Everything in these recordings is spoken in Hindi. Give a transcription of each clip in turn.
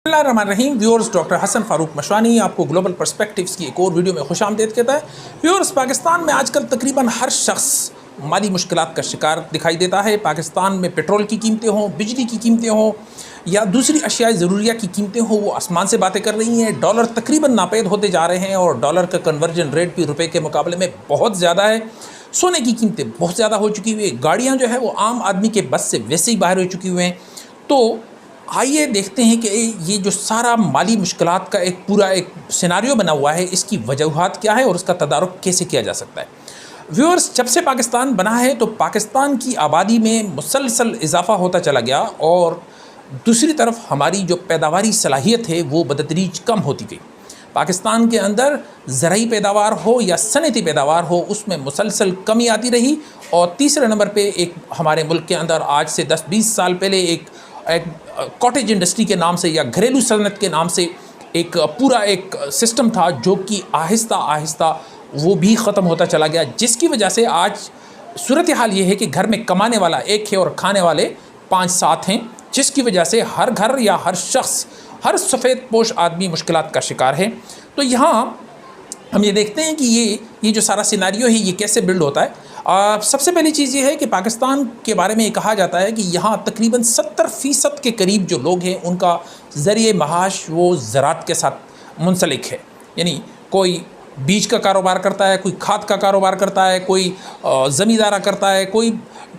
रहीम व्यूअर्स, डॉक्टर हसन फारूक मशवानी आपको ग्लोबल पर्सपेक्टिव्स की एक और वीडियो में खुशामदीद कहता है। व्यूअर्स, पाकिस्तान में आजकल तकरीबन हर शख्स माली मुश्किलात का शिकार दिखाई देता है। पाकिस्तान में पेट्रोल की कीमतें हों, बिजली की कीमतें हों या दूसरी अशियाए ज़रूरिया की कीमतें हों, वो आसमान से बातें कर रही हैं। डॉलर तकरीबन नापेद होते जा रहे हैं और डॉलर का कन्वर्जन रेट भी रुपये के मुकाबले में बहुत ज़्यादा है। सोने की कीमतें बहुत ज़्यादा हो चुकी हुई है। गाड़ियाँ जो है वो आम आदमी के बस से वैसे ही बाहर हो चुकी हुए हैं। तो आइए देखते हैं कि ये जो सारा माली मुश्किलात का एक पूरा एक सिनारियो बना हुआ है, इसकी वजूहात क्या है और उसका तदारुक कैसे किया जा सकता है। व्यूअर्स, जब से पाकिस्तान बना है तो पाकिस्तान की आबादी में मुसलसल इजाफा होता चला गया और दूसरी तरफ हमारी जो पैदावारी सलाहियत है वो बतदरीज कम होती गई। पाकिस्तान के अंदर ज़राई पैदावार हो या सनती पैदावार हो, उसमें मुसलसल कमी आती रही। और तीसरे नंबर पे एक हमारे मुल्क के अंदर आज से 10-20 साल पहले एक कॉटेज इंडस्ट्री के नाम से या घरेलू सनत के नाम से एक पूरा एक सिस्टम था जो कि आहिस्ता आहिस्ता वो भी ख़त्म होता चला गया, जिसकी वजह से आज सूरत हाल ये है कि घर में कमाने वाला एक है और खाने वाले 5-7 हैं, जिसकी वजह से हर घर या हर शख्स, हर सफ़ेद पोश आदमी मुश्किलात का शिकार है। तो यहाँ हम ये देखते हैं कि ये जो सारा सिनारियो है ये कैसे बिल्ड होता है। सबसे पहली चीज़ ये है कि पाकिस्तान के बारे में ये कहा जाता है कि यहाँ तकरीबन 70% के करीब जो लोग हैं उनका ज़रिए महाश वो ज़राअत के साथ मुंसलिक है। यानी कोई बीज का कारोबार करता है, कोई खाद का कारोबार करता है, कोई ज़मींदारा करता है, कोई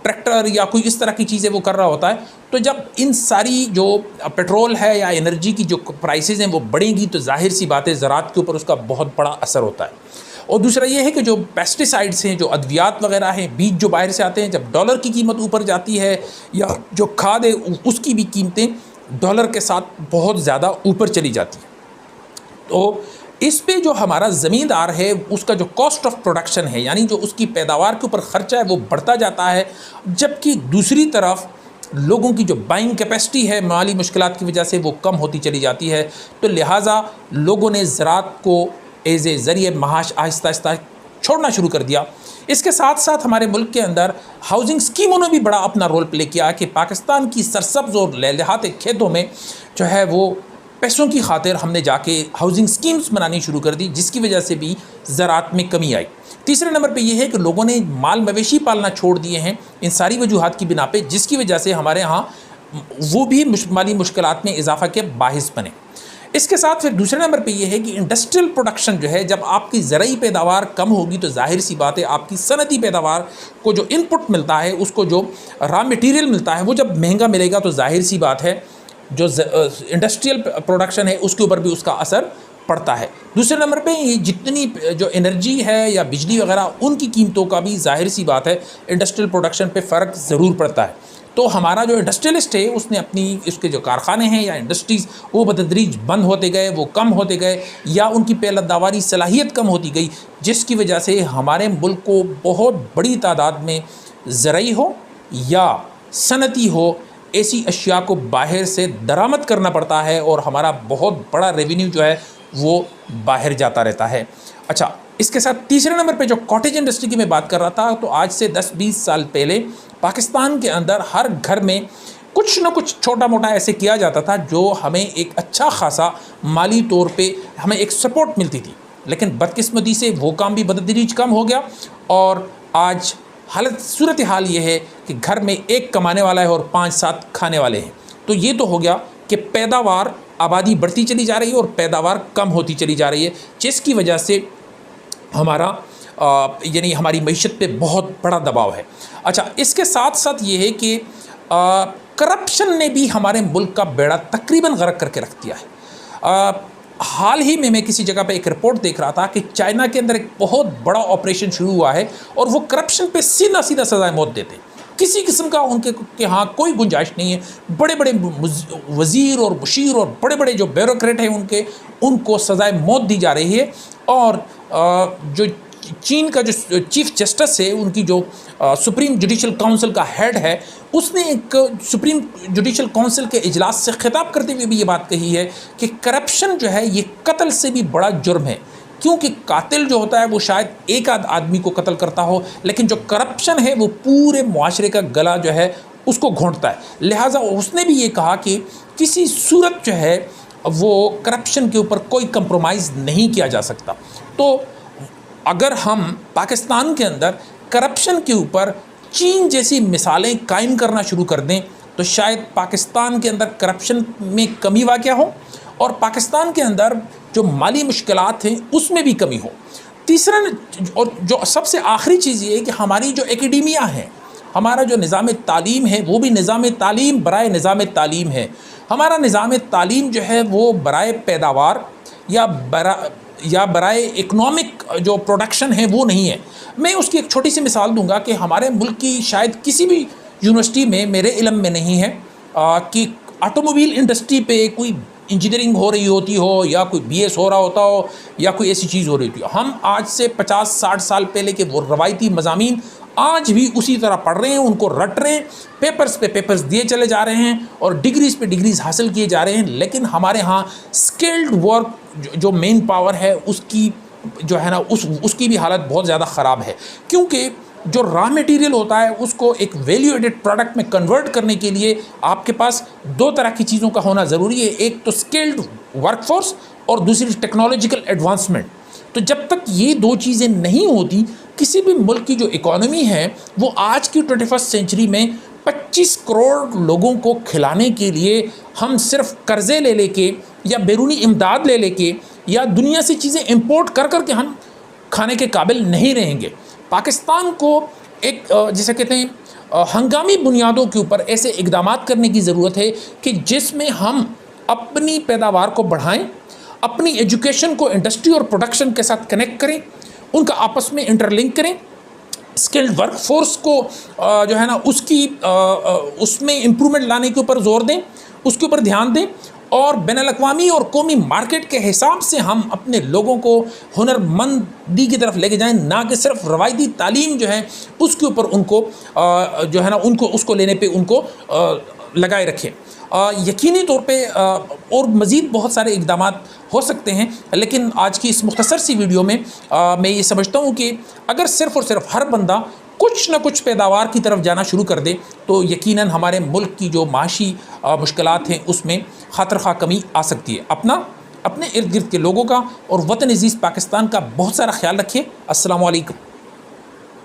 ट्रैक्टर या कोई इस तरह की चीज़ें वो कर रहा होता है। तो जब इन सारी जो पेट्रोल है या एनर्जी की जो प्राइसेस हैं वो बढ़ेंगी तो जाहिर सी बात है ज़राअत के ऊपर उसका बहुत बड़ा असर होता है। और दूसरा ये है कि जो पेस्टिसाइड्स हैं, जो अद्वियात वगैरह हैं, बीज जो बाहर से आते हैं, जब डॉलर की कीमत ऊपर जाती है या जो खाद है उसकी भी कीमतें डॉलर के साथ बहुत ज़्यादा ऊपर चली जाती हैं। तो इस पे जो हमारा ज़मींदार है उसका जो कॉस्ट ऑफ प्रोडक्शन है, यानी जो उसकी पैदावार के ऊपर ख़र्चा है वो बढ़ता जाता है, जबकि दूसरी तरफ लोगों की जो बाइंग कैपेसिटी है माली मुश्किलात की वजह से वो कम होती चली जाती है। तो लिहाजा लोगों ने ज़राअत को एज़ ए ज़रिए महाश आहिस्ता आहिस्ता छोड़ना शुरू कर दिया। इसके साथ साथ हमारे मुल्क के अंदर हाउसिंग स्कीमों ने भी बड़ा अपना रोल प्ले किया कि पाकिस्तान की सरसब्ज़ और लहलहाते खेतों में जो है वो पैसों की खातिर हमने जाके हाउसिंग स्कीम्स बनानी शुरू कर दी, जिसकी वजह से भी ज़राअत में कमी आई। तीसरे नंबर पे ये है कि लोगों ने माल मवेशी पालना छोड़ दिए हैं इन सारी वजूहात की बिना पे, जिसकी वजह से हमारे यहाँ वो भी माली मुश्किलात में इजाफा के बाहिस बने। इसके साथ फिर दूसरे नंबर पे ये है कि इंडस्ट्रियल प्रोडक्शन जो है, जब आपकी ज़राई पैदावार कम होगी तो जाहिर सी बात है आपकी सनती पैदावार को जो इनपुट मिलता है, उसको जो रॉ मटेरियल मिलता है वो जब महंगा मिलेगा तो जाहिर सी बात है जो इंडस्ट्रियल प्रोडक्शन है उसके ऊपर भी उसका असर पड़ता है। दूसरे नंबर पे ये जितनी जो एनर्जी है या बिजली वगैरह उनकी कीमतों का भी जाहिर सी बात है इंडस्ट्रियल प्रोडक्शन पे फ़र्क ज़रूर पड़ता है। तो हमारा जो इंडस्ट्रियलिस्ट है उसने अपनी उसके जो कारखाने हैं या इंडस्ट्रीज़ वो बतदरीज बंद होते गए, वो कम होते गए या उनकी पैदावारी सलाहियत कम होती गई, जिसकी वजह से हमारे मुल्क को बहुत बड़ी तादाद में ज़राई हो या सनती हो ऐसी अशिया को बाहर से दरामद करना पड़ता है और हमारा बहुत बड़ा रेवेन्यू जो है वो बाहर जाता रहता है। अच्छा, इसके साथ तीसरे नंबर पे जो कॉटेज इंडस्ट्री की मैं बात कर रहा था, तो आज से 10-20 साल पहले पाकिस्तान के अंदर हर घर में कुछ न कुछ छोटा मोटा ऐसे किया जाता था जो हमें एक अच्छा खासा माली तौर पे हमें एक सपोर्ट मिलती थी। लेकिन बदकिस्मती से वो काम भी बतदरीज कम हो गया और आज हालत सूरत हाल ये है कि घर में एक कमाने वाला है और 5-7 खाने वाले हैं। तो ये तो हो गया कि पैदावार, आबादी बढ़ती चली जा रही है और पैदावार कम होती चली जा रही है, जिसकी वजह से हमारा यानी हमारी मईशत पे बहुत बड़ा दबाव है। अच्छा, इसके साथ साथ ये है कि करप्शन ने भी हमारे मुल्क का बेड़ा तकरीबन गर्क करके रख दिया है। हाल ही में मैं किसी जगह पे एक रिपोर्ट देख रहा था कि चाइना के अंदर एक बहुत बड़ा ऑपरेशन शुरू हुआ है और वो करप्शन पे सीधा सीधा सज़ाए मौत देते हैं। किसी किस्म का उनके के यहाँ कोई गुंजाइश नहीं है। बड़े बड़े वज़ीर और मुशीर और बड़े बड़े जो ब्यूरोक्रेट हैं उनको सज़ाए मौत दी जा रही है। और जो चीन का जो चीफ जस्टिस है, उनकी जो सुप्रीम जुडिशल काउंसिल का हेड है, उसने एक सुप्रीम जुडिशल काउंसिल के इजलास से खिताब करते हुए भी ये बात कही है कि करप्शन जो है ये कत्ल से भी बड़ा जुर्म है। क्योंकि कातिल जो होता है वो शायद एक आध आदमी को कत्ल करता हो, लेकिन जो करप्शन है वो पूरे मुआशरे का गला जो है उसको घोंटता है। लिहाजा उसने भी ये कहा कि किसी सूरत जो है वो करप्शन के ऊपर कोई कंप्रोमाइज़ नहीं किया जा सकता। तो अगर हम पाकिस्तान के अंदर करप्शन के ऊपर चीन जैसी मिसालें कायम करना शुरू कर दें तो शायद पाकिस्तान के अंदर करप्शन में कमी वाक़या हो और पाकिस्तान के अंदर जो माली मुश्किलात हैं उसमें भी कमी हो। तीसरा और जो सबसे आखिरी चीज़ ये है कि हमारी जो एकेडेमिया है, हमारा जो निज़ाम तालीम है वो भी निज़ाम तालीम बराए निज़ाम तालीम है। हमारा निज़ाम तालीम जो है वो बराए पैदावार या बराए इकनॉमिक जो प्रोडक्शन है वो नहीं है। मैं उसकी एक छोटी सी मिसाल दूंगा कि हमारे मुल्क की शायद किसी भी यूनिवर्सिटी में मेरे इल्म में नहीं है कि ऑटोमोबाइल इंडस्ट्री पे कोई इंजीनियरिंग हो रही होती हो या कोई BS हो रहा होता हो या कोई ऐसी चीज़ हो रही होती हो। हम आज से 50-60 साल पहले के वो रवायती मज़ामीन आज भी उसी तरह पढ़ रहे हैं, उनको रट रहे हैं, पेपर्स पे पेपर्स दिए चले जा रहे हैं और डिग्रीज़ पे डिग्रीज़ हासिल किए जा रहे हैं। लेकिन हमारे यहाँ स्किल्ड वर्क जो मेन पावर है उसकी जो है ना उसकी भी हालत बहुत ज़्यादा ख़राब है, क्योंकि जो रॉ मटेरियल होता है उसको एक वैल्यू एडेड प्रोडक्ट में कन्वर्ट करने के लिए आपके पास दो तरह की चीज़ों का होना ज़रूरी है, एक तो स्किल्ड वर्कफोर्स और दूसरी टेक्नोलॉजिकल एडवांसमेंट। तो जब तक ये दो चीज़ें नहीं होती किसी भी मुल्क की जो इकॉनमी है वो आज की 21st सेंचुरी में 25 करोड़ लोगों को खिलाने के लिए हम सिर्फ कर्ज़े ले लेके या बैरूनी इमदाद ले लेके या दुनिया से चीज़ें इंपोर्ट कर करके हम खाने के काबिल नहीं रहेंगे। पाकिस्तान को एक जिसे कहते हैं हंगामी बुनियादों के ऊपर ऐसे इक़दामात करने की ज़रूरत है कि जिसमें हम अपनी पैदावार को बढ़ाएं, अपनी एजुकेशन को इंडस्ट्री और प्रोडक्शन के साथ कनेक्ट करें, उनका आपस में इंटरलिंक करें, स्किल्ड वर्कफोर्स को जो है ना उसमें इम्प्रूवमेंट लाने के ऊपर ज़ोर दें, उसके ऊपर ध्यान दें और बैनुल-अक़वामी और कौमी मार्केट के हिसाब से हम अपने लोगों को हुनरमंदी की तरफ लेके जाएं, ना कि सिर्फ रवायती तालीम जो है उसके ऊपर उनको जो है ना उसको लेने पे उनको लगाए रखें। यकीनी तौर पे और मज़ीद बहुत सारे इक़दामात हो सकते हैं, लेकिन आज की इस मुख्तसर सी वीडियो में मैं ये समझता हूँ कि अगर सिर्फ़ और सिर्फ हर बंदा कुछ न कुछ पैदावार की तरफ जाना शुरू कर दे तो यकीनन हमारे मुल्क की जो माशी मुश्किलात हैं उसमें खातर-खा कमी आ सकती है। अपने इर्द गिर्द के लोगों का और वतन अज़ीज़ पाकिस्तान का बहुत सारा ख्याल रखिए। अस्सलामु अलैकुम।